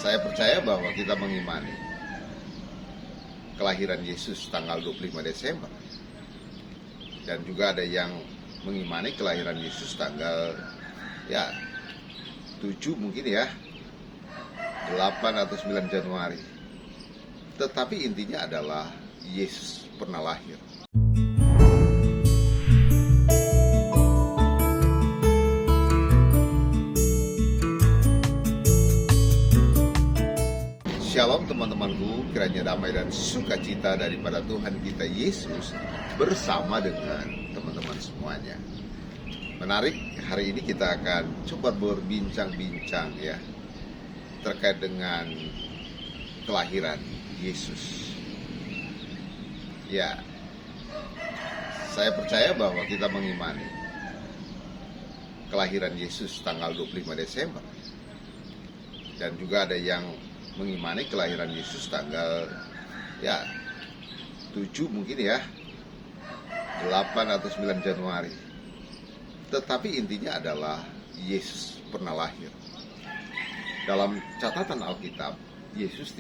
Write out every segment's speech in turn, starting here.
Saya percaya bahwa kita mengimani kelahiran Yesus tanggal 25 Desember. Dan juga ada yang mengimani kelahiran Yesus tanggal 7 mungkin 8 atau 9 Januari. Tetapi intinya adalah Yesus pernah lahir. Shalom teman-temanku, kiranya damai dan sukacita daripada Tuhan kita Yesus bersama dengan teman-teman semuanya. Menarik, hari ini kita akan coba berbincang-bincang terkait dengan kelahiran Yesus. Saya percaya bahwa kita mengimani kelahiran Yesus tanggal 25 Desember. Dan juga ada yang mengimani kelahiran Yesus tanggal 7 mungkin 8 atau 9 Januari. Tetapi intinya adalah Yesus pernah lahir. Dalam catatan Alkitab, Yesus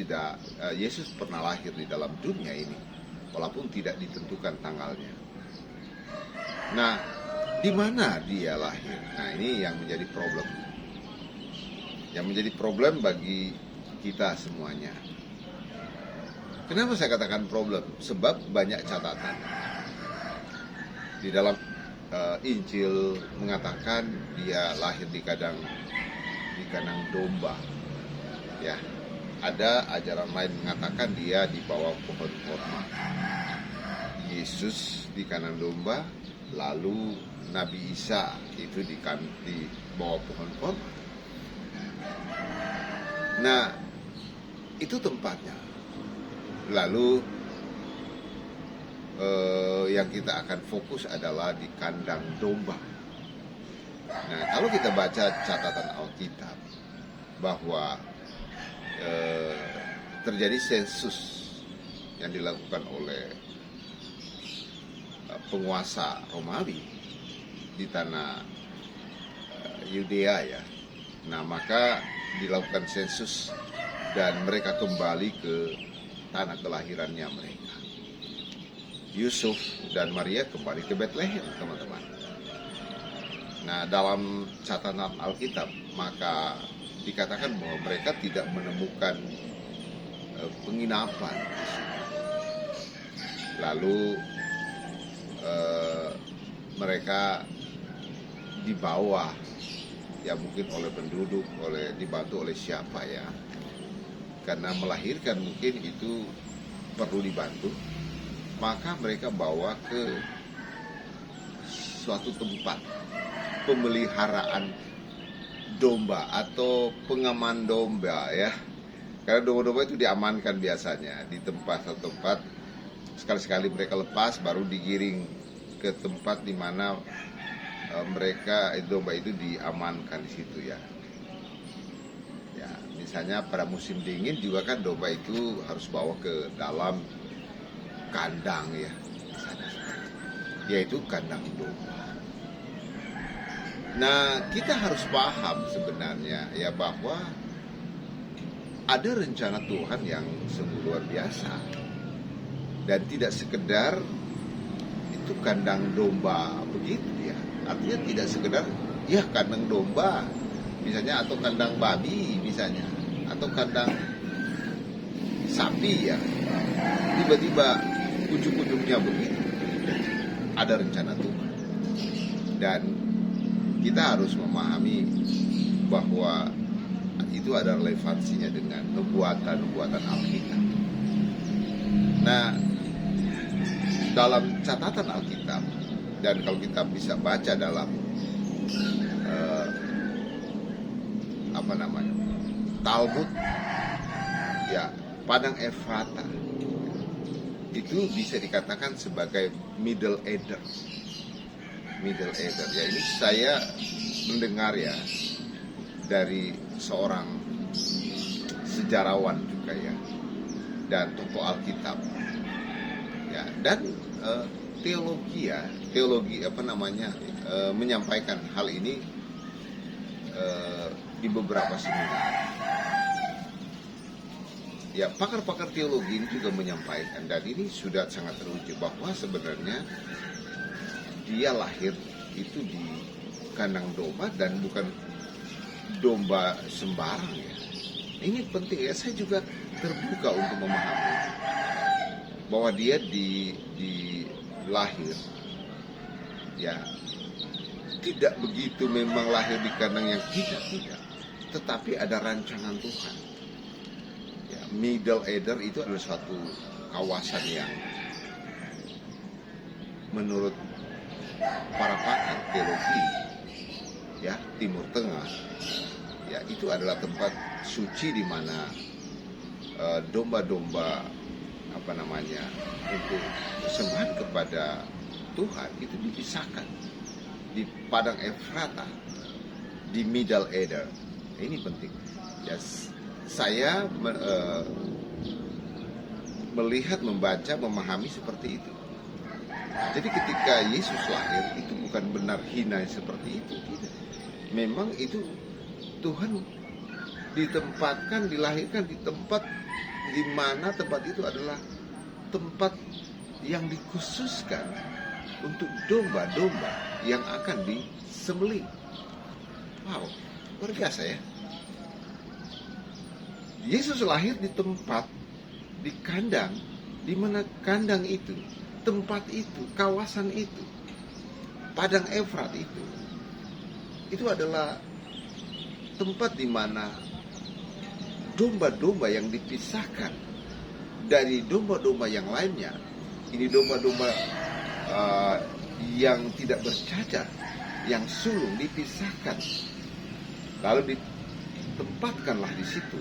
pernah lahir di dalam dunia ini, walaupun tidak ditentukan tanggalnya. Nah, di mana dia lahir? Nah, ini yang menjadi problem. Yang menjadi problem bagi kita semuanya. Kenapa saya katakan problem? Sebab banyak catatan. Di dalam Injil mengatakan dia lahir di kandang domba. Ada ajaran lain mengatakan dia di bawah pohon korma. Yesus di kanan domba, lalu Nabi Isa itu di bawah pohon korma. Nah, itu tempatnya. Lalu yang kita akan fokus adalah di kandang domba. Nah, kalau kita baca catatan Alkitab bahwa terjadi sensus yang dilakukan oleh penguasa Romawi di tanah Yudea Nah, maka dilakukan sensus dan mereka kembali ke tanah kelahirannya mereka. Yusuf dan Maria kembali ke Bethlehem, teman-teman. Nah, dalam catatan Alkitab maka dikatakan bahwa mereka tidak menemukan penginapan. Lalu mereka dibawa mungkin oleh penduduk, dibantu oleh siapa karena melahirkan mungkin itu perlu dibantu, maka mereka bawa ke suatu tempat pemeliharaan domba atau pengaman domba karena domba-domba itu diamankan biasanya di satu tempat. Sekali-sekali mereka lepas baru digiring ke tempat di mana domba itu diamankan di situ misalnya pada musim dingin juga kan domba itu harus bawa ke dalam kandang yaitu kandang domba. Nah, kita harus paham sebenarnya bahwa ada rencana Tuhan yang sungguh luar biasa dan tidak sekedar itu kandang domba begitu artinya tidak sekedar kandang domba misalnya, atau kandang babi misalnya, atau kandang sapi tiba-tiba ujung-ujungnya begitu. Ada rencana Tuhan dan kita harus memahami bahwa itu ada relevansinya dengan nubuatan Alkitab. Nah, dalam catatan Alkitab, dan kalau kita bisa baca dalam Talmud Padang Efrata itu bisa dikatakan sebagai Middle Eder. Ini saya mendengar dari seorang sejarawan juga dan tokoh Alkitab dan teologi menyampaikan hal ini di beberapa seminar. ya pakar-pakar teologi ini juga menyampaikan, dan ini sudah sangat teruji bahwa sebenarnya dia lahir itu di kandang domba dan bukan domba sembarang ya. Ini penting ya, saya juga terbuka untuk memahami bahwa dia di lahir ya tidak begitu memang lahir di kandang yang tidak, tetapi ada rancangan Tuhan. Ya, Middle Ear itu adalah suatu kawasan yang menurut para pakar teologi ya Timur Tengah ya itu adalah tempat suci di mana domba-domba untuk persembahan kepada Tuhan itu dipisahkan di padang Efrata, di Middle Ear. Ini penting ya. Saya melihat, membaca, memahami seperti itu. Jadi ketika Yesus lahir itu bukan benar hina seperti itu, tidak. Memang itu Tuhan ditempatkan, dilahirkan di tempat di mana tempat itu adalah tempat yang dikhususkan untuk domba-domba yang akan disembelih. Wow, luar biasa ya. Yesus lahir di tempat, di kandang, di mana kandang itu, tempat itu, kawasan itu, padang Efrat itu adalah tempat di mana domba-domba yang dipisahkan dari domba-domba yang lainnya. Ini domba-domba yang tidak bercacat, yang sulung dipisahkan, lalu ditempatkanlah di situ.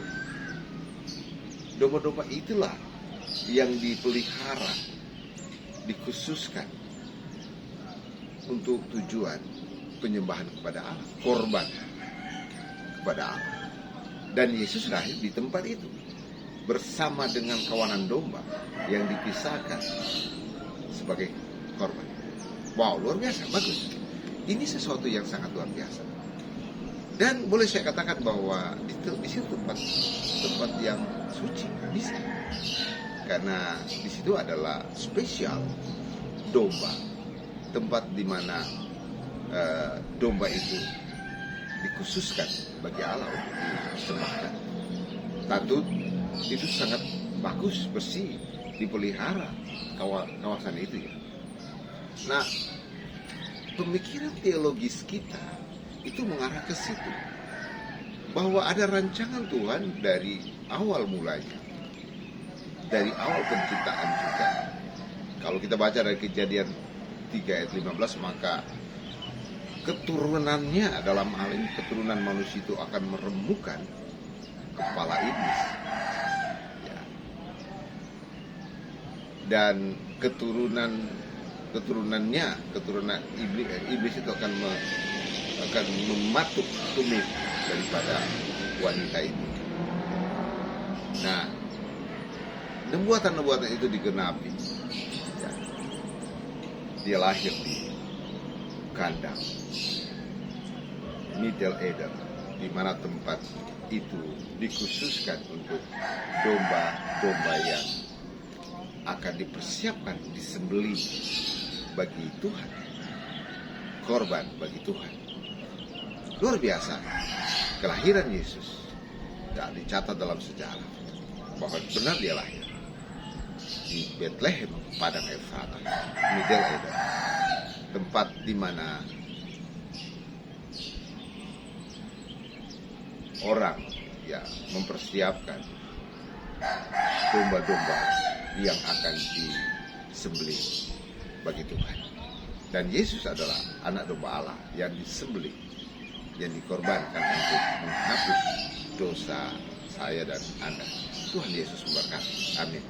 Domba-domba itulah yang dipelihara, dikhususkan untuk tujuan penyembahan kepada Allah, korban kepada Allah. Dan Yesus lahir di tempat itu bersama dengan kawanan domba yang dipisahkan sebagai korban. Wow, luar biasa, bagus. Ini sesuatu yang sangat luar biasa. Dan boleh saya katakan bahwa di situ tempat yang suci, bisa. Karena di situ adalah spesial domba, tempat di mana domba itu dikhususkan bagi Allah untuk disembahkan. Tentu itu sangat bagus, bersih, dipelihara kawasan itu ya. Nah, pemikiran teologis kita itu mengarah ke situ, bahwa ada rancangan Tuhan dari awal mulanya, dari awal penciptaan juga. Kalau kita baca dari Kejadian 3 ayat 15, maka keturunannya, dalam hal ini keturunan manusia itu akan meremukkan kepala iblis ya. Dan keturunan iblis itu akan mematuk tumit daripada wanita itu. Nah, nubuatan itu digenapi ya. Dia lahir di kandang Middle Ear, di mana tempat itu dikhususkan untuk domba-domba yang akan dipersiapkan disembelih bagi Tuhan, korban bagi Tuhan. Luar biasa kelahiran Yesus, tak dicatat dalam sejarah bahwa benar dia lahir di Bethlehem, padang Efrata, Middle Ear, tempat di mana orang ya mempersiapkan domba-domba yang akan disembelih bagi Tuhan. Dan Yesus adalah anak domba Allah yang disembelih, yang dikorbankan untuk menghapus dosa saya dan Anda. Tuhan Yesus memberkati. Amin.